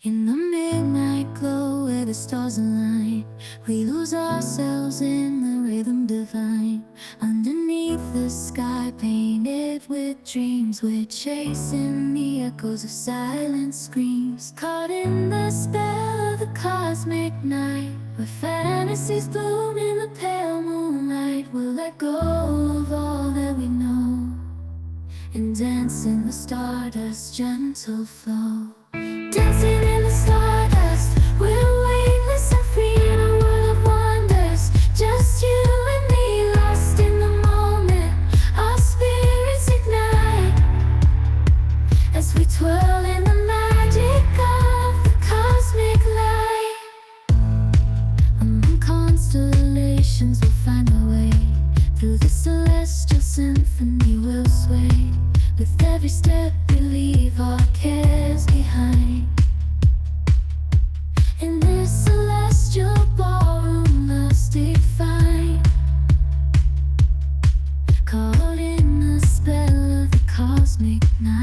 In the midnight glow where the stars align, we lose ourselves in the rhythm divine. Underneath the sky painted with dreams, we're chasing the echoes of silent screams. Caught in the spell of the cosmic night, where fantasies bloom in the pale moonlight. We'll let go of all that we know and dance in the stardust's gentle flow. Dancing in the stardust, we're weightless and free in a world of wonders. Just you and me, lost in the moment. Our spirits ignite as we twirl in the magic of the cosmic light. Among constellations, we'll find our way. Through the celestial symphony, we'll sway. With every step, we leave our cares behind. In this celestial ballroom, love's defined. Caught in the spell of the cosmic night.